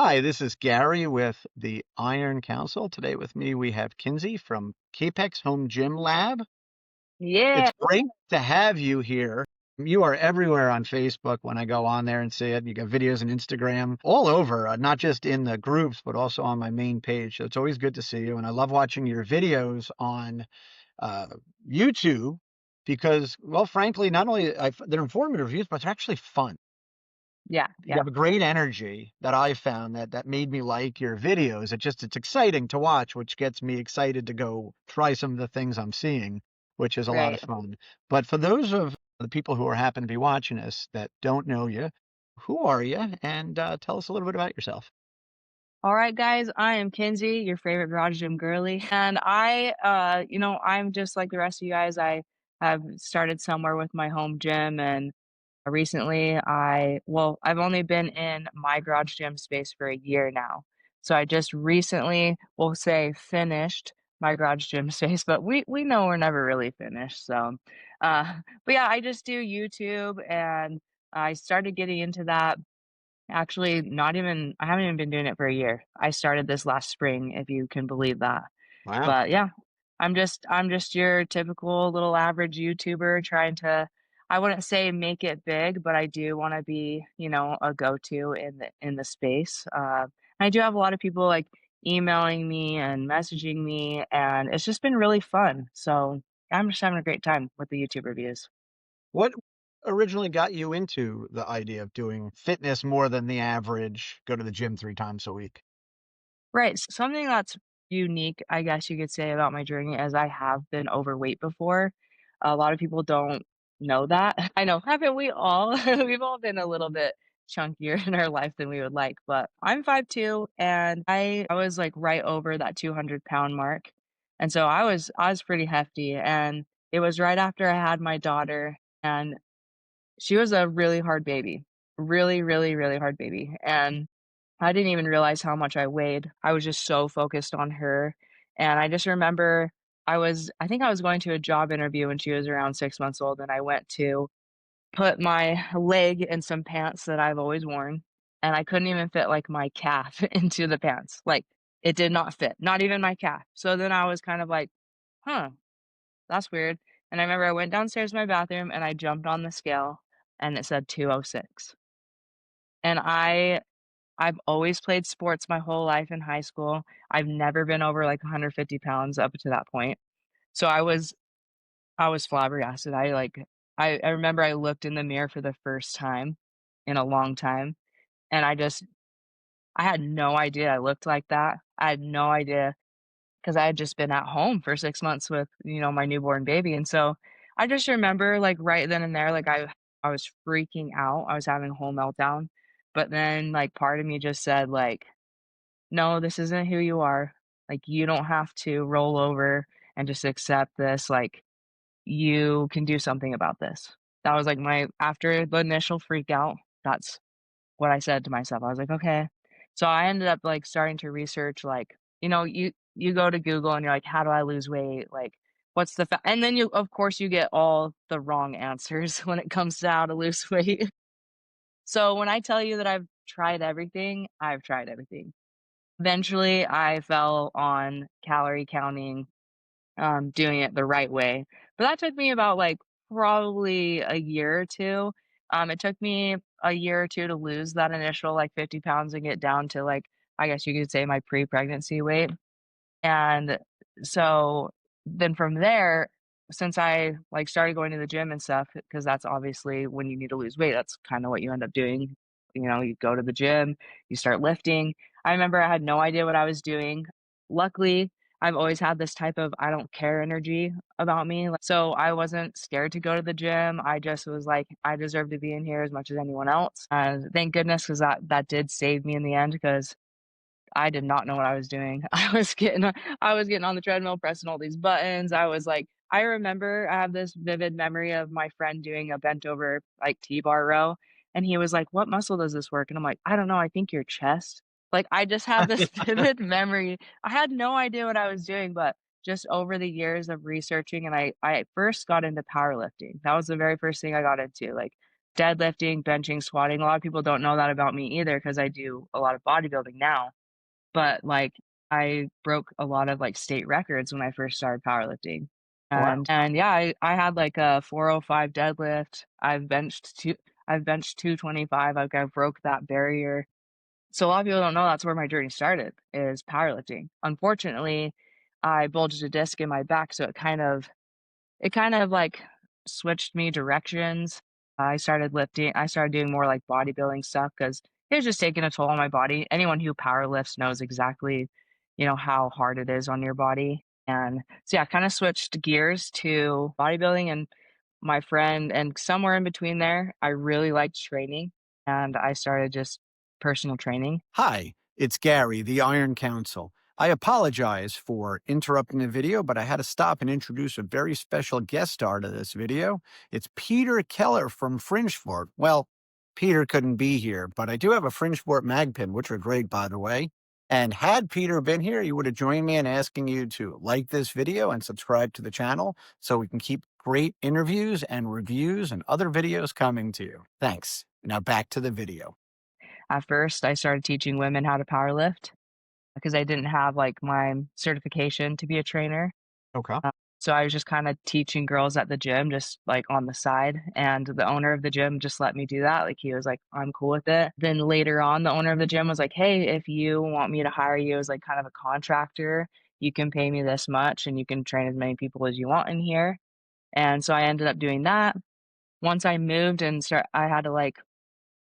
Hi, this is Gary with the Iron Counsel. Today with me we have Kinzi from kpexhomegymlab. Yeah, It's great to have you here. You are everywhere on Facebook when I go on there and see it. You got videos on Instagram all over, not just in the groups, but also on my main page. So it's always good to see you. And I love watching your videos on uh, YouTube because, well, frankly, not only they're informative reviews, but they're actually fun. yeah, You yeah, have a great energy that I found that made me like your videos. It's exciting to watch, which gets me excited to go try some of the things I'm seeing, which is a lot of right. fun. But for those of the people who are happen to be watching this that don't know you, who are you? And tell us a little bit about yourself. All right, guys, I am Kinzi, your favorite garage gym girly, and I'm just like the rest of you guys. I have started somewhere with my home gym, and recently, I've only been in my garage gym space for a year now. So I just recently, we'll say, finished my garage gym space, but we know we're never really finished. But yeah, I just do YouTube, and I started getting into that. Actually, not even, I haven't even been doing it for a year. I started this last spring, if you can believe that. Wow. But yeah, I'm just your typical little average YouTuber trying to, I wouldn't say make it big, but I do want to be, a go-to in the space. I do have a lot of people like emailing me and messaging me, and it's just been really fun. So I'm just having a great time with the YouTube reviews. What originally got you into the idea of doing fitness more than the average, go to the gym 3 times a week? Right. Something that's unique, I guess you could say, about my journey is I have been overweight before. A lot of people don't know that. I know, haven't we all? We've all been a little bit chunkier in our life than we would like, but I'm 5'2", and I was like right over that 200-pound mark. And so I was pretty hefty, and it was right after I had my daughter, and she was a really hard baby. Really, really, really hard baby. And I didn't even realize how much I weighed. I was just so focused on her, and I just remember I think I was going to a job interview when she was around 6 months old, and I went to put my leg in some pants that I've always worn, and I couldn't even fit, like, my calf into the pants. Like, it did not fit, not even my calf. So then I was kind of like, "Huh, that's weird." And I remember I went downstairs to my bathroom, and I jumped on the scale, and it said 206. And I've always played sports my whole life in high school. I've never been over, like, 150 pounds up to that point. So I was flabbergasted. I remember I looked in the mirror for the first time in a long time, and I had no idea I looked like that. I had no idea because I had just been at home for 6 months with, my newborn baby, and so I just remember, like, right then and there, like, I was freaking out. I was having a whole meltdown, but then, like, part of me just said, like, no, this isn't who you are. Like, you don't have to roll over and just accept this. Like, you can do something about this. That was like after the initial freak out, that's what I said to myself. I was like, okay. So I ended up like starting to research, like, you go to Google and you're like, how do I lose weight? Like, what's and then of course, you get all the wrong answers when it comes to how to lose weight. So when I tell you that I've tried everything, I've tried everything. Eventually, I fell on calorie counting, doing it the right way, but that took me about, like, probably a year or 2. It took me a year or 2 to lose that initial, like, 50 pounds and get down to, like, I guess you could say my pre-pregnancy weight, and so then from there, since I, like, started going to the gym and stuff, because that's obviously when you need to lose weight, that's kinda what you end up doing. You go to the gym, you start lifting. I remember I had no idea what I was doing. Luckily, I've always had this type of I don't care energy about me, so I wasn't scared to go to the gym. I just was like, "I deserve to be in here as much as anyone else." And thank goodness, because that did save me in the end, because I did not know what I was doing. I was getting on the treadmill, pressing all these buttons. I remember I have this vivid memory of my friend doing a bent over, like, T-bar row, and he was like, "What muscle does this work?" And I'm like, "I don't know, I think your chest." Like, I just have this vivid memory. I had no idea what I was doing, but just over the years of researching, and I first got into powerlifting. That was the very first thing I got into, like, deadlifting, benching, squatting. A lot of people don't know that about me either because I do a lot of bodybuilding now. But, like, I broke a lot of, like, state records when I first started powerlifting. Wow. And yeah, I had, like, a 405 deadlift. I've benched 225, like, I broke that barrier. So a lot of people don't know that's where my journey started, is powerlifting. Unfortunately, I bulged a disc in my back, so it kind of, like, switched me directions. I started doing more, like, bodybuilding stuff because it was just taking a toll on my body. Anyone who power lifts knows exactly, how hard it is on your body, and so, yeah, kinda switched gears to bodybuilding and my friend and somewhere in between there, I really liked training, and I started just personal training. Hi, it's Gary, the Iron Counsel. I apologize for interrupting the video, but I had to stop and introduce a very special guest star to this video. It's Peter Keller from Fringesport. Well, Peter couldn't be here, but I do have a Fringesport mag pin, which are great, by the way. And had Peter been here, he would have joined me in asking you to like this video and subscribe to the channel so we can keep great interviews and reviews and other videos coming to you. Thanks. Now back to the video. At first, I started teaching women how to power lift because I didn't have, like, my certification to be a trainer. Okay. So I was just kinda teaching girls at the gym just, like, on the side, and the owner of the gym just let me do that, like, he was like, "I'm cool with it." Then later on, the owner of the gym was like, "Hey, if you want me to hire you as, like, kind of a contractor, you can pay me this much, and you can train as many people as you want in here." And so I ended up doing that. Once I moved and I had to, like,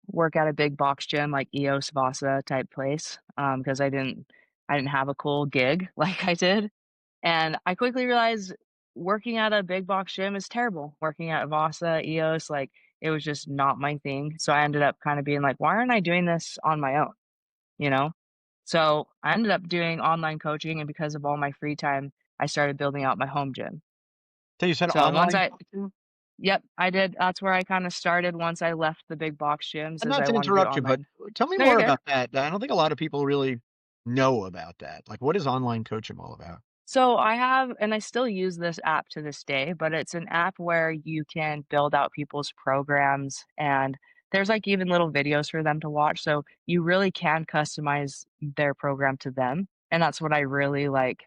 work at a big box gym, like EOS Vasa type place, because I didn't have a cool gig like I did. And I quickly realized working at a big box gym is terrible. Working at Vasa, EOS, like, it was just not my thing. So I ended up kind of being like, why aren't I doing this on my own? You know? So I ended up doing online coaching. And because of all my free time, I started building out my home gym. So you said So online coaching? yep, I did. That's where I kind of started once I left the big box gyms, And as not I to wanted to do interrupt you, but online. tell me No, you're more good. about that. I don't think a lot of people really know about that. Like, what is online coaching all about? So I have, and I still use this app to this day, but it's an app where you can build out people's programs and there's like even little videos for them to watch. So you really can customize their program to them. And that's what I really like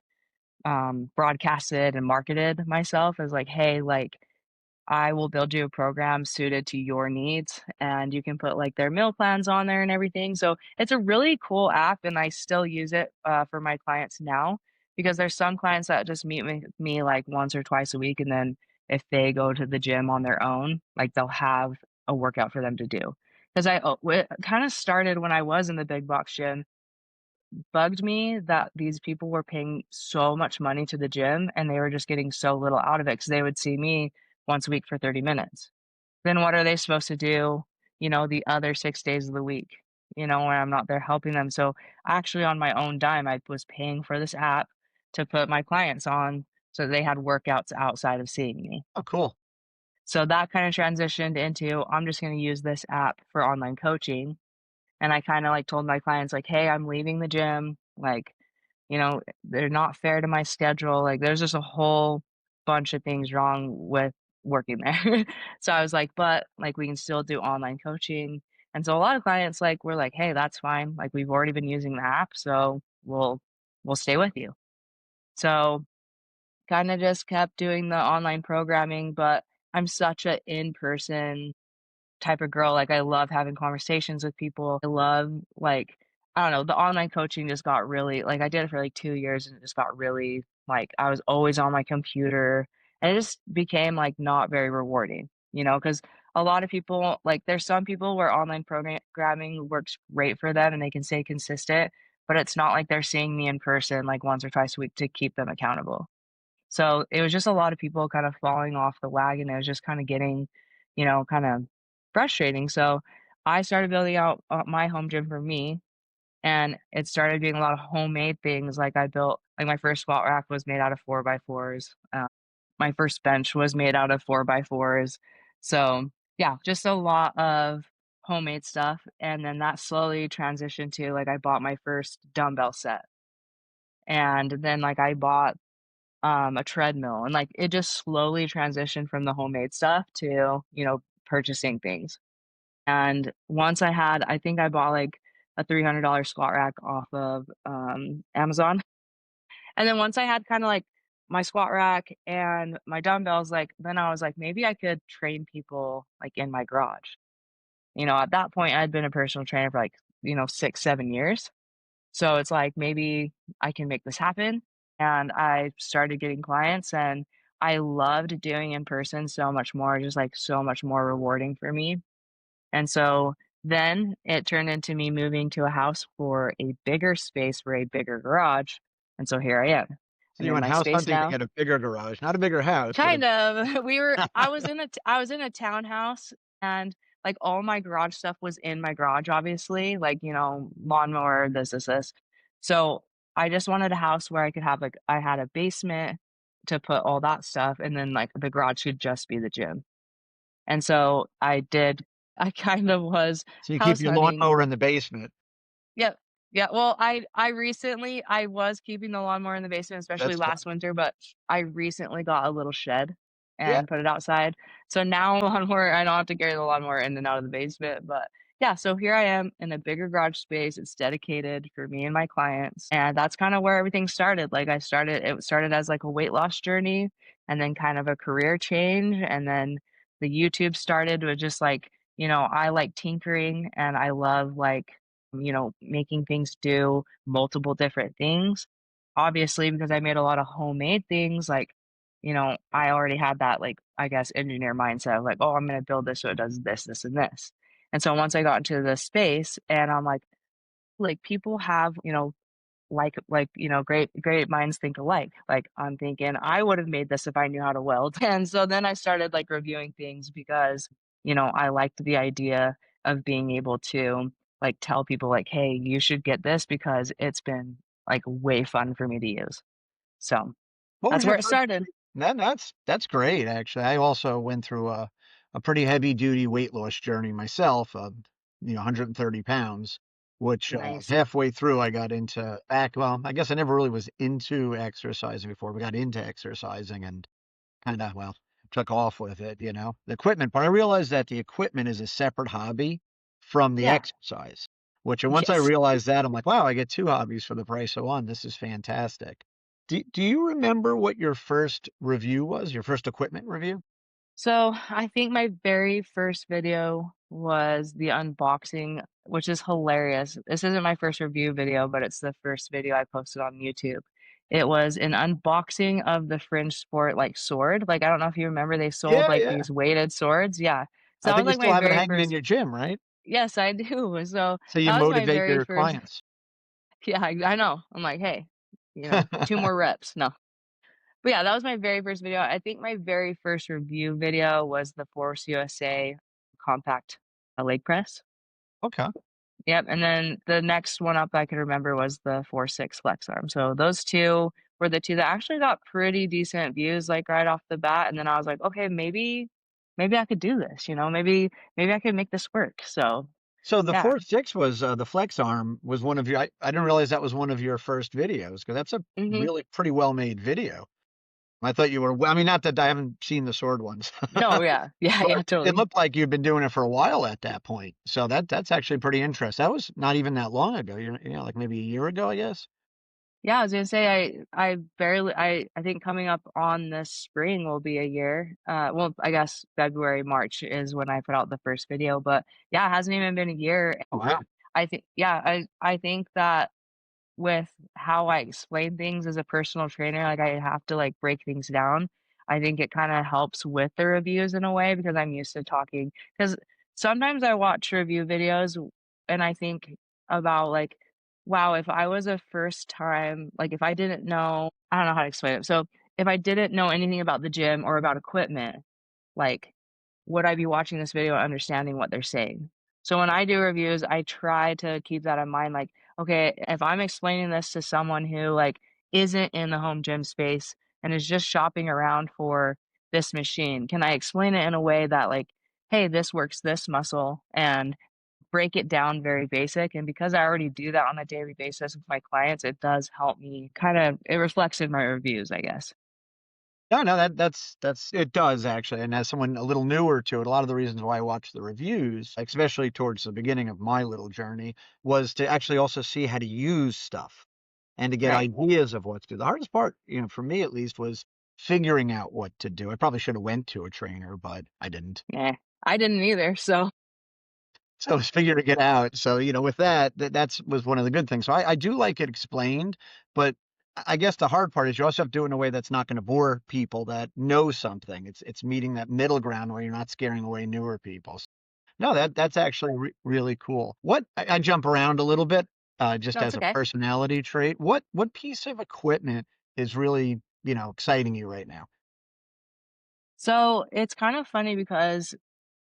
broadcasted and marketed myself as like, hey, like I will build you a program suited to your needs, and you can put, like, their meal plans on there and everything, so it's a really cool app, and I still use it, for my clients now, because there's some clients that just meet with me, like, once or twice a week, and then if they go to the gym on their own, like, they'll have a workout for them to do. 'Cause it kinda started when I was in the big box gym, bugged me that these people were paying so much money to the gym, and they were just getting so little out of it because they would see me once a week for 30 minutes. Then what are they supposed to do, the other 6 days of the week, when I'm not there helping them? So, actually on my own dime, I was paying for this app to put my clients on so they had workouts outside of seeing me. Oh, cool. So that kinda transitioned into, I'm just gonna use this app for online coaching, and I kinda, like, told my clients, like, "Hey, I'm leaving the gym, like, they're not fair to my schedule," like, there's just a whole bunch of things wrong with working there. So I was like, "But, like, we can still do online coaching," and so a lot of clients, like, were like, "Hey, that's fine, like, we've already been using the app, so we'll stay with you." So, kinda just kept doing the online programming, but I'm such a in-person type of girl, like, I love having conversations with people. I love, like, I don't know, the online coaching just got really like, I did it for, like, 2 years, and it just got really like, I was always on my computer, and it just became, like, not very rewarding, because a lot of people like, there's some people where online programming works great for them, and they can stay consistent, but it's not like they're seeing me in person, like, once or twice a week to keep them accountable. So, it was just a lot of people kind of falling off the wagon. It was just kinda getting, kinda frustrating. So, I started building out, my home gym for me, and it started being a lot of homemade things, like, I built like, my first squat rack was made out of 4 by 4s, my first bench was made out of 4 by 4s. So, yeah, just a lot of homemade stuff, and then that slowly transitioned to, like, I bought my first dumbbell set, and then, like, I bought a treadmill, and, like, it just slowly transitioned from the homemade stuff to, purchasing things. And once I think I bought like a $300 squat rack off of Amazon. And then once I had kind of like my squat rack and my dumbbells, like then I was like, maybe I could train people like in my garage. At that point, I'd been a personal trainer for like, 6, 7 years. So it's like, maybe I can make this happen. And I started getting clients and I loved doing in person so much more, just like so much more rewarding for me. And so then it turned into me moving to a house for a bigger space for a bigger garage. And so here I am. So I'm you in went my house space hunting to now. get a bigger garage, not a bigger house, but Kind of. I was in a townhouse and like all my garage stuff was in my garage, obviously, like, lawnmower, this. So I just wanted a house where I could have like I had a basement to put all that stuff and then like the garage should just be the gym. And so I kind of was so you keep house your hunting. lawnmower in the basement. Yep. Yeah, well, I was keeping the lawnmower in the basement, especially That's fun. last winter, but I recently got a little shed Yeah. and put it outside. So now lawnmower I don't have to carry the lawnmower in and out of the basement, but yeah, so here I am in a bigger garage space. It's dedicated for me and my clients, and that's kinda where everything started. Like, it started as, like, a weight loss journey and then kind of a career change, and then the YouTube started with just, like, I like tinkering and I love, like, making things do multiple different things. Obviously, because I made a lot of homemade things, like, I already had that, like, I guess, engineer mindset of like, oh, I'm going to build this so it does this, this, and this. And so once I got into the space and I'm like people have, great minds think alike. Like I'm thinking I would have made this if I knew how to weld. And so then I started like reviewing things because, I liked the idea of being able to like tell people like, hey, you should get this because it's been like way fun for me to use. So What was that's your where it first started. that's great, actually. I also went through a pretty heavy duty weight loss journey myself of 130 pounds, which Nice. halfway through I got into back. Well, I guess I never really was into exercising before. We got into exercising and kind of, well, took off with it, the equipment. But I realized that the equipment is a separate hobby from the Yeah. exercise, which, and once I Yes. realized that, I'm like, wow, I get two hobbies for the price of one. This is fantastic. Do you remember what your first review was? Your first equipment review? So I think my very first video was the unboxing, which is hilarious. This isn't my first review video, but it's the first video I posted on YouTube. It was an unboxing of the Fringe Sport like sword. Like I don't know if you remember they sold Yeah, like yeah. these weighted swords. Yeah. So I that was think you like still my have it very hanging in first. your gym, right? Yes, I do. So So you that was my motivate very your first. clients. Yeah, I know. I'm like, hey, two more reps. No. But yeah, that was my very first video. I think my very first review video was the Force USA compact leg press. Okay. Yep, and then the next one up I could remember was the 4-6 flex arm. So those 2 were the 2 that actually got pretty decent views, like, right off the bat, and then I was like, "Okay, maybe I could do this, maybe I could make this work." So, So the yeah. 4-6 was the flex arm was one of your. I didn't realize that was one of your first videos because that's a Mhm. really pretty well made video. I thought you were. I mean, not that I haven't seen the sword ones, No, yeah. Yeah, but yeah, it totally. looked like you'd been doing it for a while at that point. So that's actually pretty interesting. That was not even that long ago. Like maybe a year ago, I guess. Yeah, I was gonna say I think coming up on this spring will be a year. Well, I guess February, March is when I put out the first video, but yeah, it hasn't even been a year. Oh, wow. I think yeah, I think that with how I explain things as a personal trainer, like I have to like break things down. I think it kind of helps with the reviews in a way because I'm used to talking. Because sometimes I watch review videos and I think about like, wow, if I was a first time, like if I didn't know, I don't know how to explain it. So if I didn't know anything about the gym or about equipment, like, would I be watching this video and understanding what they're saying? So when I do reviews, I try to keep that in mind. Like, okay, if I'm explaining this to someone who like isn't in the home gym space and is just shopping around for this machine, can I explain it in a way that like, hey, this works this muscle and break it down very basic? And because I already do that on a daily basis with my clients, it does help me kind of it reflects in my reviews, I guess. No, no, that's it does actually. And as someone a little newer to it, a lot of the reasons why I watched the reviews, like, especially towards the beginning of my little journey, was to actually also see how to use stuff and to get Right. ideas of what to do. The hardest part, for me at least, was figuring out what to do. I probably should have went to a trainer, but I didn't. Yeah. I didn't either. So So I was figuring it out. So, with that was one of the good things. So I do like it explained, but I guess the hard part is you also have to do it in a way that's not going to bore people that know something. It's meeting that middle ground where you're not scaring away newer people. So, no, that's actually really cool. I jump around a little bit, just no, it's as a okay. personality trait. What piece of equipment is really, exciting you right now? So it's kind of funny because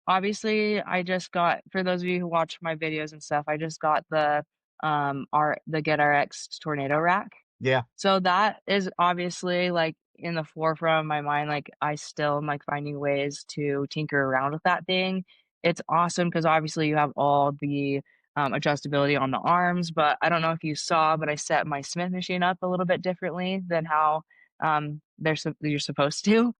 obviously I just got, for those of you who watch my videos and stuff, I just got the GetRx tornado rack. Yeah. So that is obviously, like, in the forefront of my mind, like, I still am, like, finding ways to tinker around with that thing. It's awesome because obviously you have all the, adjustability on the arms, but I don't know if you saw, but I set my Smith machine up a little bit differently than how, you're supposed to.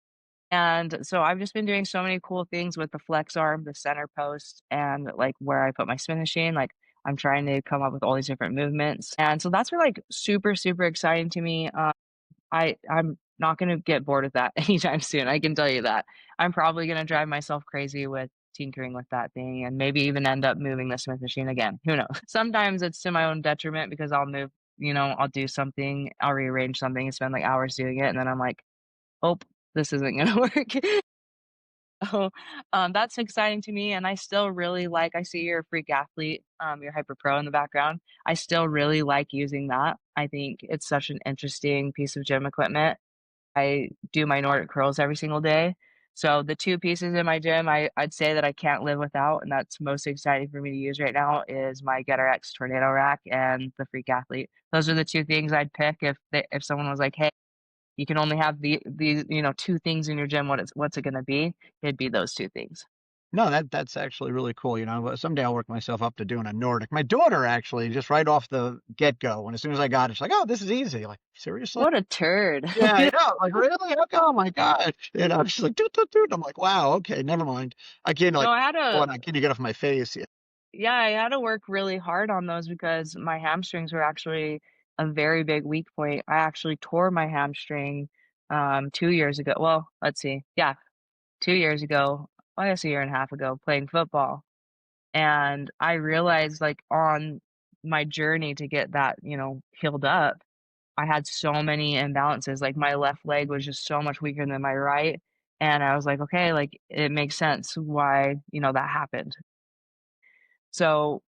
And so I've just been doing so many cool things with the flex arm, the center post, and like where I put my spin machine. Like I'm trying to come up with all these different movements. And so that's like super, super exciting to me. I'm not gonna get bored with that anytime soon. I can tell you that. I'm probably gonna drive myself crazy with tinkering with that thing and maybe even end up moving the Smith machine again. Who knows? Sometimes it's to my own detriment because I'll do something, I'll rearrange something and spend like hours doing it. And then I'm like, oh, this isn't gonna work. Oh, that's exciting to me, and I still really like I see you're a freak athlete, you're hyper pro in the background. I still really like using that. I think it's such an interesting piece of gym equipment. I do my Nordic curls every single day. So the 2 pieces in my gym I'd say that I can't live without, and that's most exciting for me to use right now is my GetRx Tornado Rack and the Freak Athlete. Those are the 2 things I'd pick if someone was like, "Hey, you can only have these, 2 things in your gym, what's it gonna be?" It'd be those 2 things. No, that's actually really cool. Someday I'll work myself up to doing a Nordic. My daughter actually, just right off the get go, and as soon as I got it, she's like, "Oh, this is easy." Like, seriously? What a turd. Yeah, I know. Like, really? Okay, oh my gosh. She's like, toot, toot, toot. I'm like, wow, okay, never mind. I can't No, like, I had oh, to and I can't get off my face. Yeah. yeah, I had to work really hard on those because my hamstrings were actually a very big weak point. I actually tore my hamstring, 2 years ago. Well, let's see. Yeah, 2 years ago, I guess a year and a half ago, playing football. And I realized, like, on my journey to get that, healed up, I had so many imbalances, like, my left leg was just so much weaker than my right, and I was like, "Okay, like, it makes sense why, that happened." So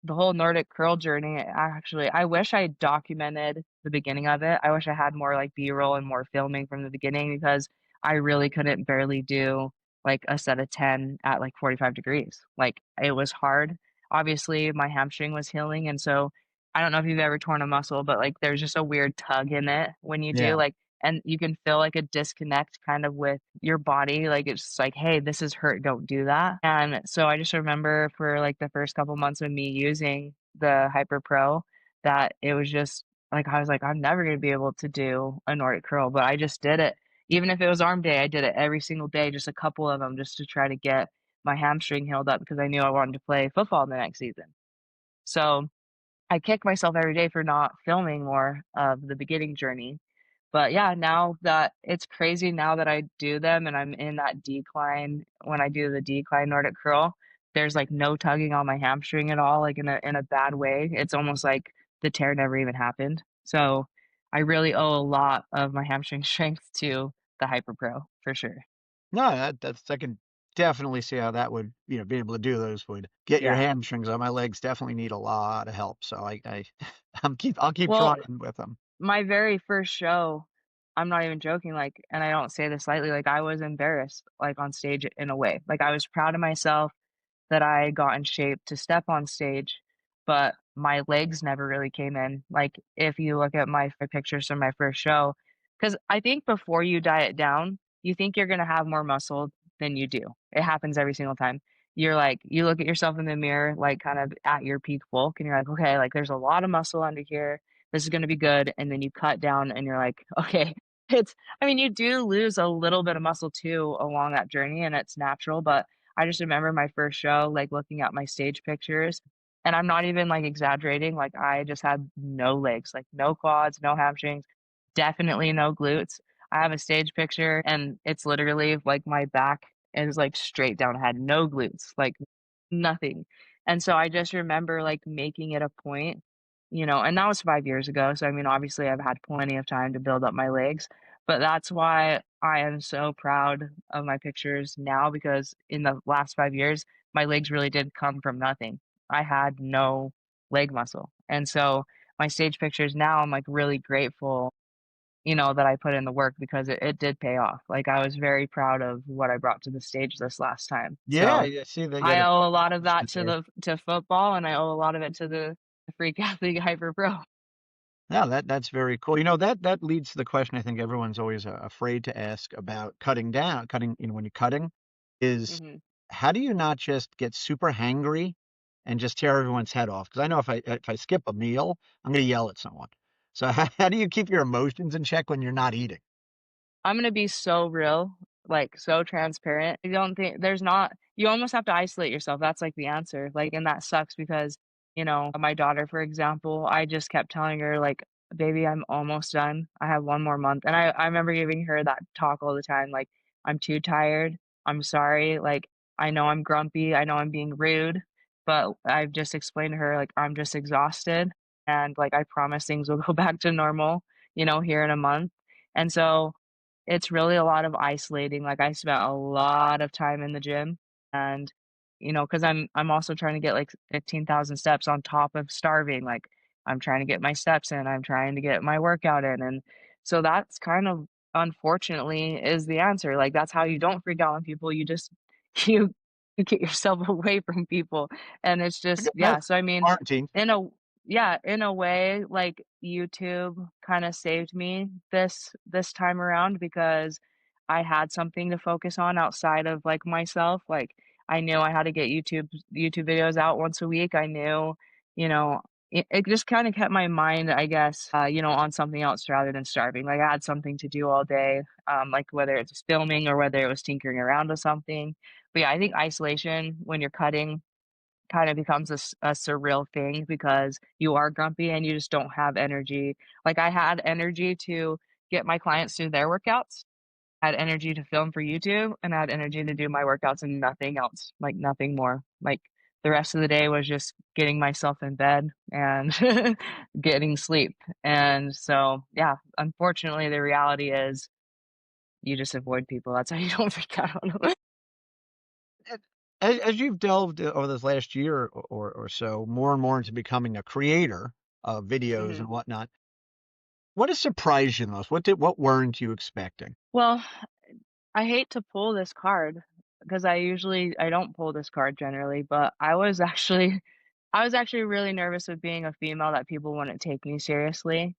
the whole Nordic curl journey, actually, I wish I documented the beginning of it. I wish I had more like B-roll and more filming from the beginning because I really couldn't barely do like a set of 10 at like 45 degrees. Like it was hard. Obviously, my hamstring was healing. And so I don't know if you've ever torn a muscle, but like there's just a weird tug in it when you do Yeah. like, and you can feel like a disconnect kind of with your body. Like it's just like, hey, this is hurt. Don't do that. And so I just remember for like the first couple months of me using the Hyper Pro that it was just like, I was like, I'm never going to be able to do a Nordic curl, but I just did it. Even if it was arm day, I did it every single day, just a couple of them just to try to get my hamstring healed up because I knew I wanted to play football the next season. So I kick myself every day for not filming more of the beginning journey. But yeah, now that it's crazy now that I do them and I'm in that decline when I do the decline Nordic curl, there's like no tugging on my hamstring at all, like in a bad way. It's almost like the tear never even happened. So I really owe a lot of my hamstring strength to the Hyper Pro for sure. No, I can definitely see how that would, be able to do those would get your Yeah. hamstrings on. My legs definitely need a lot of help. So I'll keep Well, trying with them. my very first show, I'm not even joking, like, and I don't say this lightly, like I was embarrassed like on stage in a way. Like I was proud of myself that I got in shape to step on stage, but my legs never really came in. Like, if you look at my pictures from my first show, because I think before you diet down, you think you're gonna have more muscle than you do. It happens every single time. You're like, you look at yourself in the mirror, like kind of at your peak bulk, and you're like, okay, like there's a lot of muscle under here. This is gonna be good. And then you cut down and you're like, okay. It's I mean, you do lose a little bit of muscle too along that journey, and it's natural, but I just remember my first show, like, looking at my stage pictures, and I'm not even, like, exaggerating, like, I just had no legs, like, no quads, no hamstrings, definitely no glutes. I have a stage picture, and it's literally, like, my back is, like, straight down, I had no glutes, like, nothing, and so I just remember, like, making it a point, and that was 5 years ago, so, I mean, obviously, I've had plenty of time to build up my legs, but that's why I am so proud of my pictures now because in the last 5 years, my legs really did come from nothing. I had no leg muscle. And so my stage pictures now, I'm like really grateful, that I put in the work because it did pay off. Like I was very proud of what I brought to the stage this last time. Yeah, So yeah, see that you had I an owe a lot of that accomplishment to there. to football and I owe a lot of it to the Freak Athlete Hyper Pro. Yeah, that's very cool. That leads to the question I think everyone's always afraid to ask about cutting down, when you're cutting, is Mhm. how do you not just get super hangry and just tear everyone's head off? Because I know if I skip a meal, I'm gonna yell at someone. So how do you keep your emotions in check when you're not eating? I'm gonna be so real, like, so transparent. I don't think there's not you almost have to isolate yourself, that's, like, the answer, like, and that sucks because, my daughter, for example, I just kept telling her, like, "Baby, I'm almost done. I have 1 more month," and I remember giving her that talk all the time, like, "I'm too tired. I'm sorry, like, I know I'm grumpy, I know I'm being rude," but I've just explained to her, like, "I'm just exhausted, and, like, I promise things will go back to normal, here in a month," and so it's really a lot of isolating, like, I spent a lot of time in the gym and, because I 'cause I'm also trying to get, like, 15,000 steps on top of starving, like, I'm trying to get my steps in, I'm trying to get my workout in, and so that's kind of unfortunately is the answer, like, that's how you don't freak out on people, you just you you get yourself away from people, and it's I just get yeah, that's so I mean, quarantine. in a yeah, in a way, like, YouTube kinda saved me this time around because I had something to focus on outside of, like, myself, like, I knew I had to get YouTube videos out once a week, I knew, you know, it just kinda kept my mind, I guess, on something else rather than starving, like, I had something to do all day, like, whether it's filming or whether it was tinkering around with something, but, yeah, I think isolation when you're cutting kind of becomes a surreal thing because you are grumpy and you just don't have energy. Like, I had energy to get my clients through their workouts, I had energy to film for YouTube, and I had energy to do my workouts and nothing else, like, nothing more. Like, the rest of the day was just getting myself in bed and getting sleep, and so, yeah, unfortunately, the reality is you just avoid people, that's how you don't freak out on 'em. And as you've delved over this last year or so more and more into becoming a creator of videos and Mhm. whatnot, what has surprised you the most? What weren't you expecting? Well, I hate to pull this card because I don't pull this card generally, but I was actually really nervous of being a female that people wouldn't take me seriously.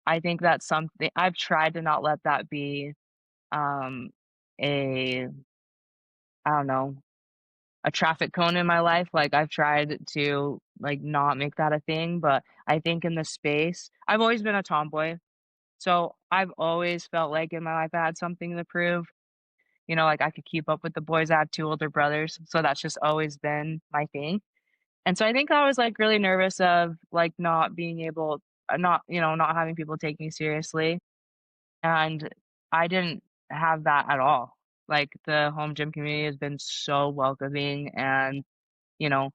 I think that's something I've tried to not let that be um a I don't know, a traffic cone in my life. Like I've tried to like not make that a thing, but I think in the space, I've always been a tomboy. So I've always felt like in my life I had something to prove. Like I could keep up with the boys. I have 2 older brothers, so that's just always been my thing. And so I think I was, like, really nervous of, like, not being able not having people take me seriously, and I didn't have that at all. Like, the home gym community has been so welcoming and, you know,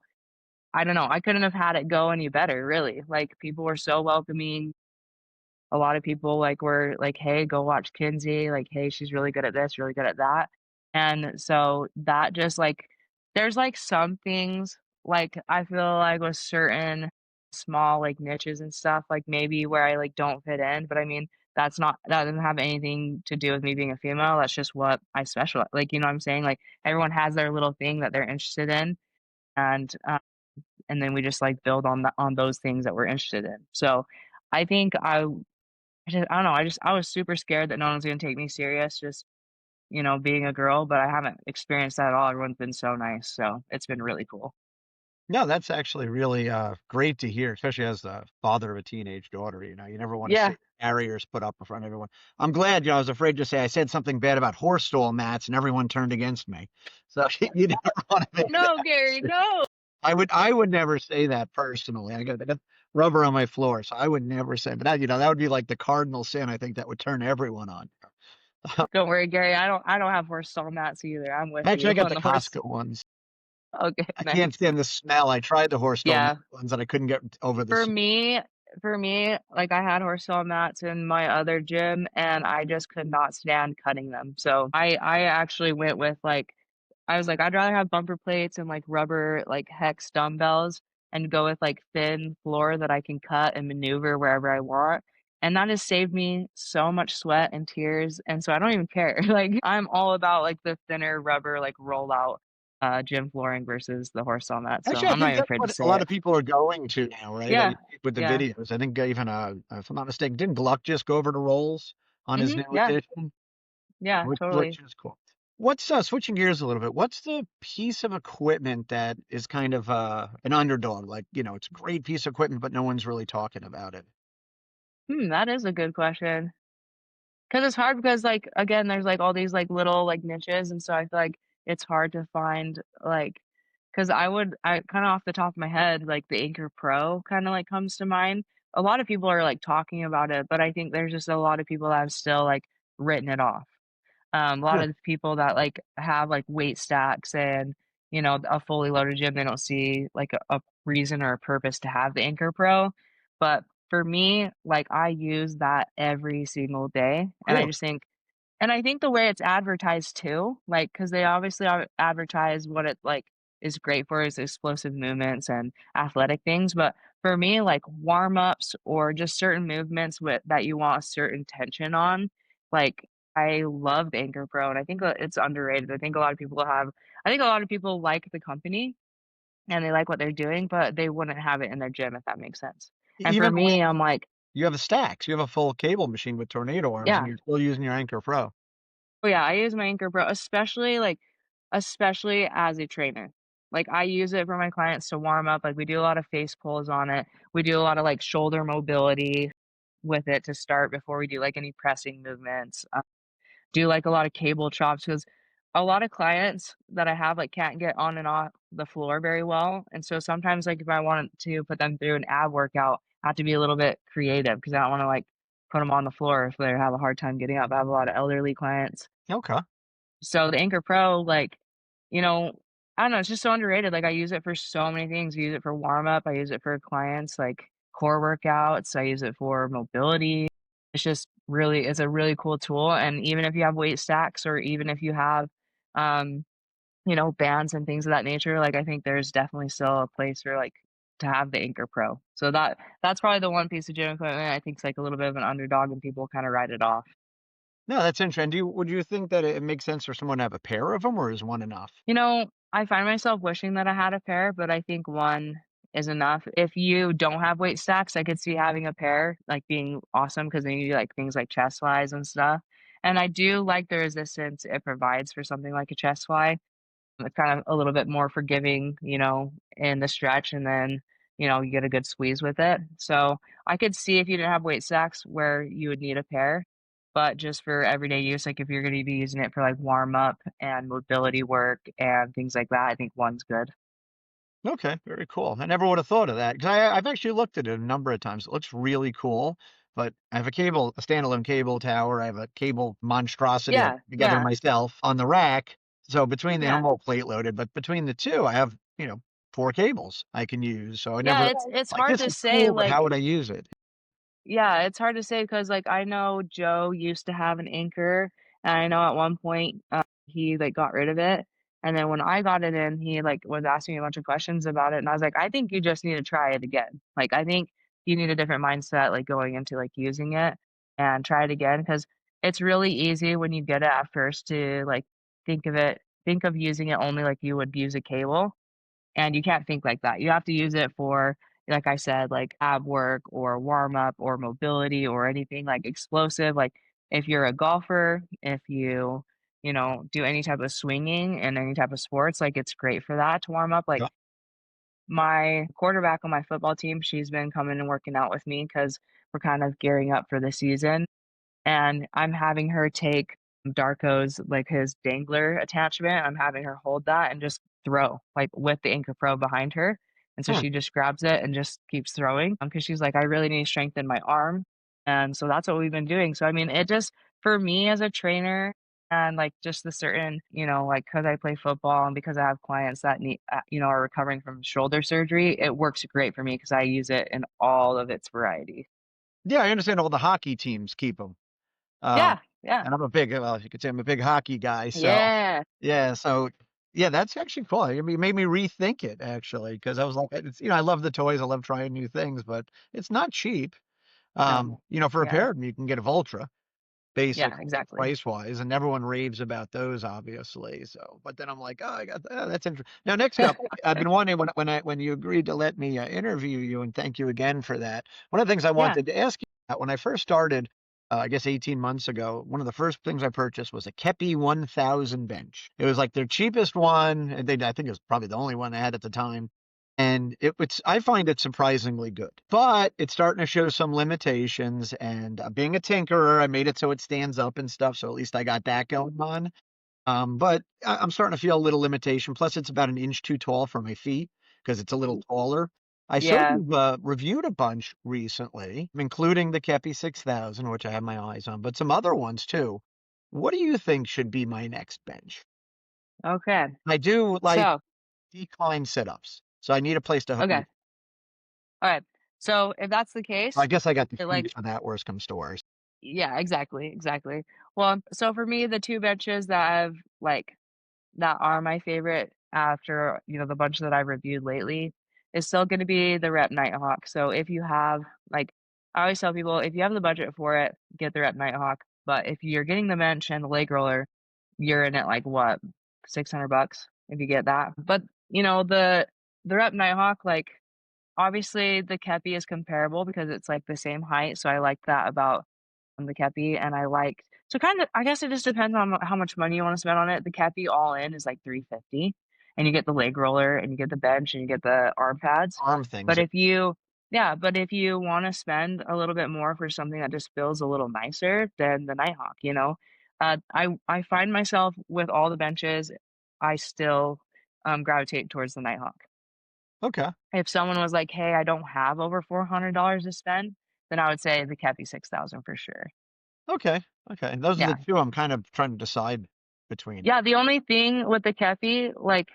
I don't know, I couldn't have had it go any better, really. Like, people were so welcoming. A lot of people, like, were like, "Hey, go watch Kinzi," like, "Hey, she's really good at this, really good at that." And so that just, like there's, like, some things, like, I feel like with certain small, like, niches and stuff, like, maybe where I, like, don't fit in, but I mean, that doesn't have anything to do with me being a female, that's just what I specialize like, you know what I'm saying? Like, everyone has their little thing that they're interested in, and then we just, like, build on those things that we're interested in. So, I think I don't know, I was super scared that no one was gonna take me serious just, being a girl, but I haven't experienced that at all, everyone's been so nice, so it's been really cool. No, that's actually really great to hear, especially as the father of a teenage daughter. You never want to Yeah, see barriers put up in front of everyone. I'm glad, I was afraid to say I said something bad about horse stall mats and everyone turned against me. So you never want to make no, Gary, that. no. I would never say that personally. I got rubber on my floor, so I would never say. But that would be like the cardinal sin. I think that would turn everyone on. Don't worry, Gary. I don't have horse stall mats either. I'm with Actually, you I got on the the horse. Costco ones. Okay, I can't nice. stand the smell. I tried the horse stall Yeah. ones, and I couldn't get over the For smell. me for me, like, I had horse stall mats in my other gym, and I just could not stand cutting them. So I actually went with, like, I was like, "I'd rather have bumper plates and, like, rubber, like, hex dumbbells and go with, like, thin floor that I can cut and maneuver wherever I want," and that has saved me so much sweat and tears, and so I don't even care. Like, I'm all about, like, the thinner rubber, like, rollout, gym flooring versus the horse stall mat, so Actually, I I'm not think even that's afraid to what a say lot it. of people are going to now, right? Yeah. With the Yeah. videos. I think even, if I'm not mistaken, didn't Gluck just go over to rolls on his Mhm. new Yeah. edition? Yeah, Which totally. is cool. What's switching gears a little bit? What's the piece of equipment that is kind of an underdog? Like, it's a great piece of equipment, but no one's really talking about it. That is a good question. 'Cause it's hard because, like, again, there's, like, all these, like, little, like, niches, and so I feel like it's hard to find, like, because I kinda off the top of my head, like, the Anchor Pro kinda, like, comes to mind. A lot of people are, like, talking about it, but I think there's just a lot of people that have still, like, written it off. A lot Sure. of the people that, like, have, like, weight stacks and, a fully loaded gym, they don't see, like, a reason or a purpose to have the Anchor Pro, but for me, like, I use that every single day, and I Really? just think and I think the way it's advertised too, like, because they obviously advertise what it, like, is great for is explosive movements and athletic things, but for me, like, warm-ups or just certain movements with that you want a certain tension on, like, I love the Anchor Pro, and I think, it's underrated. I think a lot of people like the company, and they like what they're doing, but they wouldn't have it in their gym, if that makes sense. And for Even me, when I'm like, you have a stacks, you have a full cable machine with tornado arms, and yeah. you're still using your Anchor Pro. Oh, yeah, I use my Anchor Pro, especially as a trainer. Like, I use it for my clients to warm up, like, we do a lot of face pulls on it. We do a lot of, like, shoulder mobility with it to start before we do, like, any pressing movements. Do, like, a lot of cable chops because a lot of clients that I have, like, can't get on and off the floor very well, and so sometimes, like, if I want to put them through an ab workout, I have to be a little bit creative because I don't wanna, like, put them on the floor if they have a hard time getting up. I have a lot of elderly clients. Okay. So the Anchor Pro, like, you know, I don't know, it's just so underrated. Like I use it for so many things. I use it for warm up. I use it for clients like core workouts. I use it for mobility. It's a really cool tool. And even if you have weight stacks or even if you have, um, bands and things of that nature, like I think there's definitely still a place for like to have the Anchor Pro. So that's probably the one piece of gym equipment I think is like a little bit of an underdog and people kind of write it off. No, that's interesting. Would you think that it makes sense for someone to have a pair of them, or is one enough? I find myself wishing that I had a pair, but I think one is enough. If you don't have weight stacks, I could see having a pair, like, being awesome because then you do, like, things like chest flies and stuff, and I do like the resistance it provides for something like a chest fly. It's kind of a little bit more forgiving, in the stretch, and then, you get a good squeeze with it. So, I could see if you didn't have weight stacks where you would need a pair, but just for everyday use, like, if you're gonna be using it for, like, warm up and mobility work and things like that, I think one's good. Okay, very cool. I never would have thought of that because I've actually looked at it a number of times. It looks really cool, but I have a standalone cable tower. I have a cable monstrosity I Yeah, put together yeah, myself on the rack. So yeah. I'm all plate loaded, but between the two, I have, four cables I can use. So I Yeah, never it's like hard this to is say, cool, but how like would I use it? yeah, it's hard to say because, like, I know Joe used to have an anchor, and I know at one point, he, like, got rid of it, and then when I got it in, he, like, was asking me a bunch of questions about it, and I was like, "I think you just need to try it again." Like, I think you need a different mindset, like, going into, like, using it and try it again because it's really easy when you get it at first to, like, think of using it only like you would use a cable, and you can't think like that. You have to use it for, like I said, like ab work or warm up or mobility or anything like explosive. Like if you're a golfer, if you do any type of swinging and any type of sports, like it's great for that to warm up. Like my quarterback on my football team, she's been coming and working out with me because we're kind of gearing up for the season. And I'm having her take Darko's, like, his dangler attachment, I'm having her hold that and just throw, like, with the Anchor Pro behind her, and so Hmm. she just grabs it and just keeps throwing, because she's like, "I really need to strengthen my arm," and so that's what we've been doing. So, I mean, it just for me as a trainer and, like, just the certain like, because I play football and because I have clients that need are recovering from shoulder surgery, it works great for me because I use it in all of its variety. Yeah, I understand all the hockey teams keep them. Um, Yeah, yeah. and I'm a big, well, you could say I'm a big hockey guy. So Yeah. yeah, so yeah, that's actually cool. I mean, it made me rethink it actually because I was like, it's I love the toys, I love trying new things, but it's not cheap. No. For a Yeah. pair of them, you can get a Vultra, Yeah, basically, exactly. price wise, and everyone raves about those, obviously. So, but then I'm like, oh, I got that. That's interesting. Now, next up, I've been wanting when you agreed to let me interview you, and thank you again for that. One of the things I Yeah. wanted to ask you about when I first started, I guess 18 months ago, one of the first things I purchased was a Kepi 1000 bench. It was like their cheapest one, and I think it was probably the only one they had at the time. And I find it surprisingly good, but it's starting to show some limitations. And being a tinkerer, I made it so it stands up and stuff. So at least I got that going on. But I'm starting to feel a little limitation. Plus, it's about an inch too tall for my feet because it's a little taller. I saw Yeah. you've reviewed a bunch recently, including the Kepi 6000, which I have my eyes on, but some other ones too. What do you think should be my next bench? Okay. I do like So decline sit-ups, so I need a place to hook 'em. okay. Alright. So, if that's the I case, guess I got the like feet for that, worst comes to worst. yeah, exactly, exactly. Well, so for me, the 2 benches that I've like that are my favorite after, the bunch that I've reviewed lately is still gonna be the Rep Nighthawk. So if you have like I always tell people, if you have the budget for it, get the Rep Nighthawk, but if you're getting the bench and the leg roller, you're in at like what, 600 bucks if you get that. But, the Rep Nighthawk, like, obviously the Kepi is comparable because it's like the same height, so I like that about the Kepi, and I like so kind of I guess it just depends on how much money you wanna spend on it. The Kepi all in is like 350, and you get the leg roller, and you get the bench, and you get the arm pads. Arm But things. if you yeah, but if you wanna spend a little bit more for something that just feels a little nicer, then the Nighthawk, you know? I find myself with all the benches, I still, gravitate towards the Nighthawk. Okay. If someone was like, "Hey, I don't have over $400 to spend," then I would say the Kepi 6000 for sure. Okay. Okay. Those are the Yeah. 2 I'm kind of trying to decide between. Yeah, the only thing with the Kepi, like,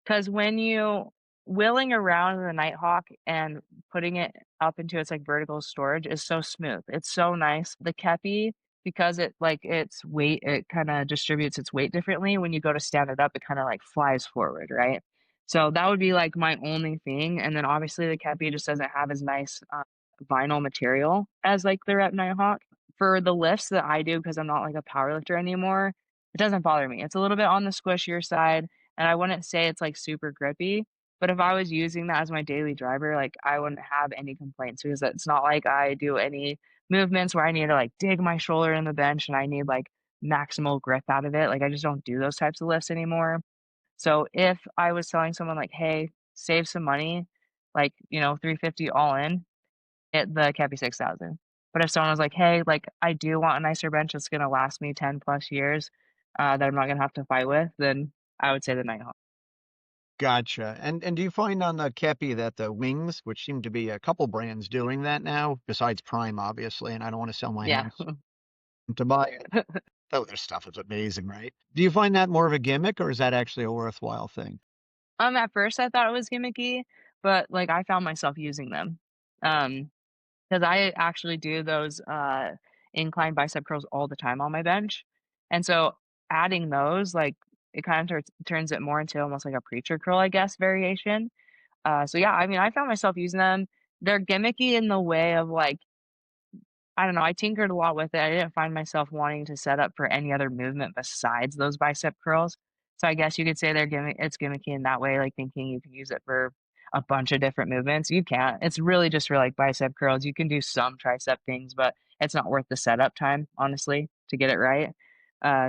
because when you wheeling around the Nighthawk and putting it up into its, like, vertical storage is so smooth. It's so nice. The Kepi, because its weight, it kinda distributes its weight differently, when you go to stand it up, it kinda, like, flies forward, right? So, that would be, like, my only thing, and then, obviously, the Kepi just doesn't have as nice, vinyl material as, like, the Rep Nighthawk. For the lifts that I do, because 'cause I'm not, like, a power lifter anymore, it doesn't bother me. It's a little bit on the squishier side, and I wouldn't say it's, like, super grippy, but if I was using that as my daily driver, like, I wouldn't have any complaints because it's not like I do any movements where I need to, like, dig my shoulder in the bench and I need, like, maximal grip out of it, like, I just don't do those types of lifts anymore. So if I was telling someone like, "Hey, save some money," like, 350 all in, get the Cappy 6000. But if someone was like, "Hey, like, I do want a nicer bench that's gonna last me 10 plus years, that I'm not gonna have to fight with," then I would say the Nighthawk. Gotcha. And do you find on the Kepi that the wings, which seem to be a couple brands doing that now, besides Prime, obviously, and I don't want to sell my Yeah. house to buy it. Oh, their stuff is amazing, right? Do you find that more of a gimmick or is that actually a worthwhile thing? At first I thought it was gimmicky, but, like, I found myself using them. Because I actually do those, incline bicep curls all the time on my bench, and so adding those, like, it kinda turns it more into almost like a preacher curl, I guess, variation. So yeah, I mean, I found myself using them. They're gimmicky in the way of, like, I don't know, I tinkered a lot with it. I didn't find myself wanting to set up for any other movement besides those bicep curls. So I guess you could say it's gimmicky in that way, like thinking you can use it for a bunch of different movements. You can't. It's really just for like bicep curls. You can do some tricep things, but it's not worth the setup time, honestly, to get it right.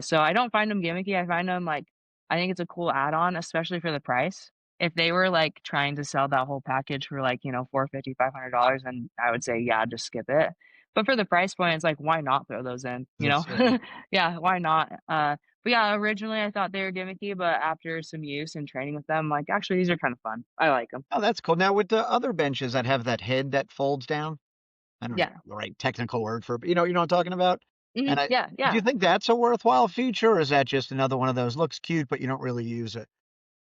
So I don't find them gimmicky. I find them like I think it's a cool add-on, especially for the price. If they were, like, trying to sell that whole package for, like, 450, $500, then I would say, "Yeah, just skip it." But for the price point, it's like, why not throw those in, you Let's know? say. Yeah, why not? But yeah, originally I thought they were gimmicky, but after some use and training with them, like, actually, these are kind of fun. I like them. Oh, that's cool. Now with the other benches that have that head that folds down, I don't know Yeah. the right technical word for it, but you know what I'm talking about? Mhm. And Yeah, do you yeah. think that's a worthwhile feature, or is that just another one of those looks cute, but you don't really use it?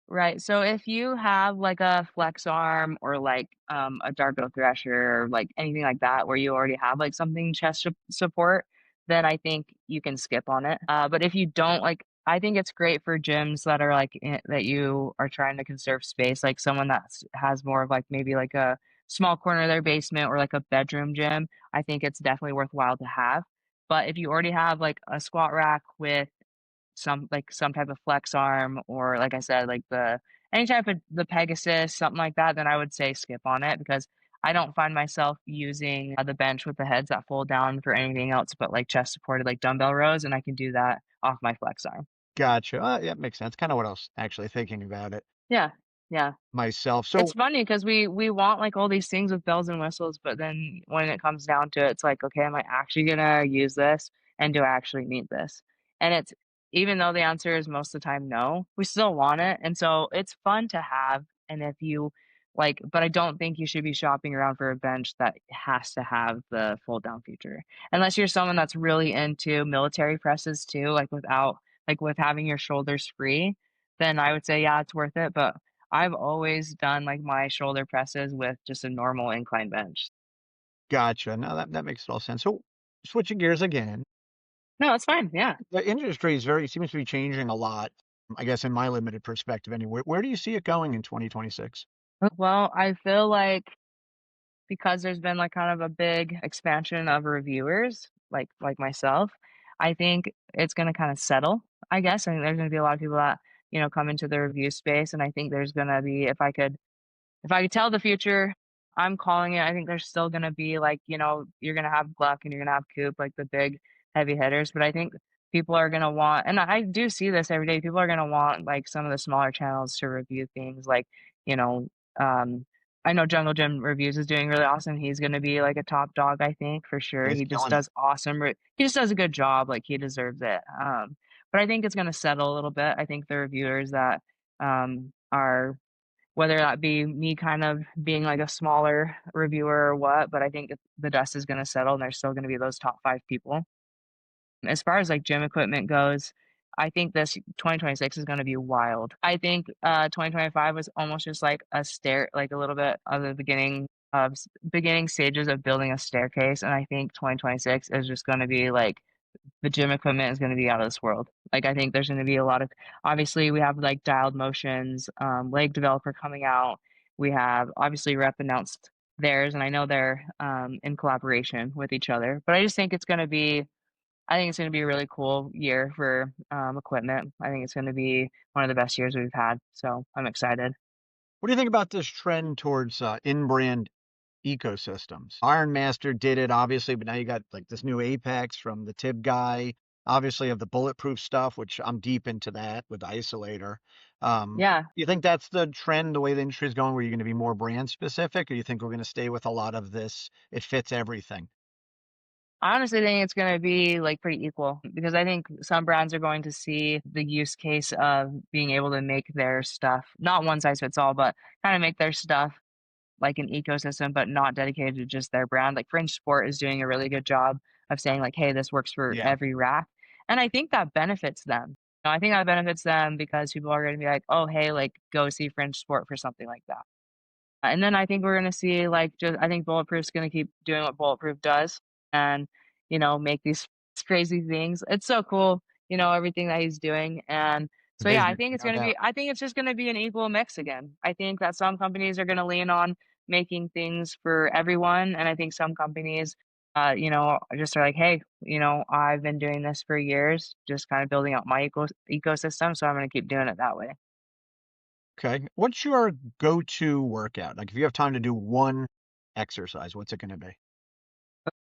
Right, so if you have, like, a flex arm or, like, a Darko thresher or, like, anything like that where you already have, like, something chest support, then I think you can skip on it, but if you don't, like I think it's great for gyms that are, like, that you are trying to conserve space, like, someone that's has more of, like, maybe, like, a small corner of their basement or, like, a bedroom gym, I think it's definitely worthwhile to have, but if you already have, like, a squat rack with some type of flex arm or like I said, like the any type of the Pegasus, something like that, then I would say skip on it because I don't find myself using, the bench with the heads that fold down for anything else but, like, chest supported, like, dumbbell rows, and I can do that off my flex arm. Gotcha. Yeah, makes sense. Kind of what I was actually thinking about it Yeah, yeah. myself. It's So, funny because we want, like, all these things with bells and whistles, but then when it comes down to it, it's like, "Okay, am I actually gonna use this, and do I actually need this?" And it's even though the answer is most of the time no, we still want it, and so it's fun to have, and if you like but I don't think you should be shopping around for a bench that has to have the fold down feature. Unless you're someone that's really into military presses too, with having your shoulders free, then I would say, yeah, it's worth it, but I've always done, like, my shoulder presses with just a normal incline bench. gotcha. No, that makes all sense. So, switching gears again, No, it's fine, yeah. the industry is very seems to be changing a lot. I guess in my limited perspective, anyway. Where do you see it going in 2026? Well, I feel like because there's been, like, kind of a big expansion of reviewers, like myself, I think it's gonna kinda settle, I guess. I think there's gonna be a lot of people that, come into the review space, and I think there's gonna be if I could tell the future, I'm calling it. I think there's still gonna be like, you're gonna have Gluck and you're gonna have Coop, like the big heavy hitters. But I think people are gonna want, and I do see this every day. People are gonna want like some of the smaller channels to review things. Like, you know, um, I know Jungle Gym Reviews is doing really awesome. He's gonna be like a top dog, I think for sure. He's He just killing it. does awesome. He just does a good job. Like he deserves it. But I think it's gonna settle a little bit. I think the reviewers that are whether that be me kind of being like a smaller reviewer or what, but I think the dust is gonna settle and there's still gonna be those top 5 people. As far as, like, gym equipment goes, I think this 2026 is gonna be wild. I think, 2025 was almost just like a little bit of the beginning stages of building a staircase, and I think 2026 is just gonna be like the gym equipment is gonna be out of this world. Like, I think there's gonna be a lot of obviously, we have, like, Dialed Motions, Leg Developer coming out. We have obviously, Rep announced theirs, and I know they're, in collaboration with each other, but I think it's gonna be a really cool year for, equipment. I think it's gonna be one of the best years we've had, so I'm excited. What do you think about this trend towards in-brand ecosystems? Iron Master did it, obviously, but now you got like this new Apex from the Tib guy. Obviously, of the bulletproof stuff, which I'm deep into that with the isolator. Yeah. You think that's the trend, the way the industry is going, where you're going to be more brand specific, or you think we're going to stay with a lot of this? It fits everything. I honestly think it's gonna be, like, pretty equal because I think some brands are going to see the use case of being able to make their stuff not one size fits all, but kinda make their stuff like an ecosystem, but not dedicated to just their brand. Like, Fringe Sport is doing a really good job of saying, like, "Hey, this works for Yeah. every rack," and I think that benefits them. I think that benefits them because people are gonna be like, "Oh, hey, like, go see Fringe Sport for something like that." And then I think we're gonna see, like, just I think Bulletproof's gonna keep doing what Bulletproof does and, make these crazy things. It's so cool, everything that he's doing, and so, yeah, Vision, no doubt. I think it's just gonna be an equal mix again. I think that some companies are gonna lean on making things for everyone, and I think some companies, just are like, "Hey, I've been doing this for years, just kinda building out my ecosystem, so I'm gonna keep doing it that way." Okay. What's your go-to workout? Like, if you have time to do one exercise, what's it going to be?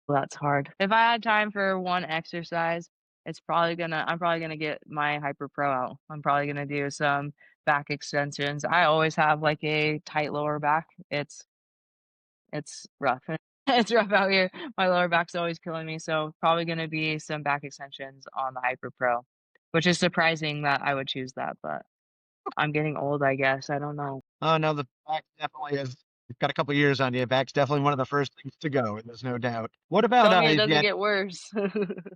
Well, that's hard. If I had time for one exercise, I'm probably gonna get my Hyper Pro out. I'm probably gonna do some back extensions. I always have, like, a tight lower back. It's rough. It's rough out here. My lower back's always killing me, so probably gonna be some back extensions on the Hyper Pro, which is surprising that I would choose that, but I'm getting old, I guess. I don't know. Oh no, the back definitely has got a couple years on you. Back's definitely one of the first things to go. There's no doubt. What about Tell me it if you doesn't had, get worse.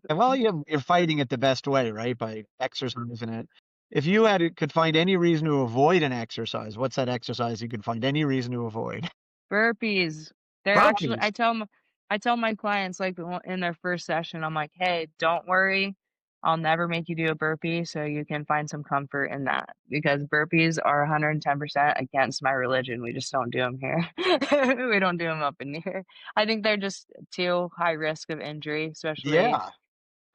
well, you're fighting it the best way, right? By exercising it. If you could find any reason to avoid an exercise, what's that exercise you could find any reason to avoid? Burpees. They're actually Burpees. I tell my clients, like, in their first session, I'm like, "Hey, don't worry. I'll never make you do a burpee so you can find some comfort in that, because burpees are 110% against my religion. We just don't do them here. We don't do them up in here. I think they're just too high risk of injury, especially Yeah.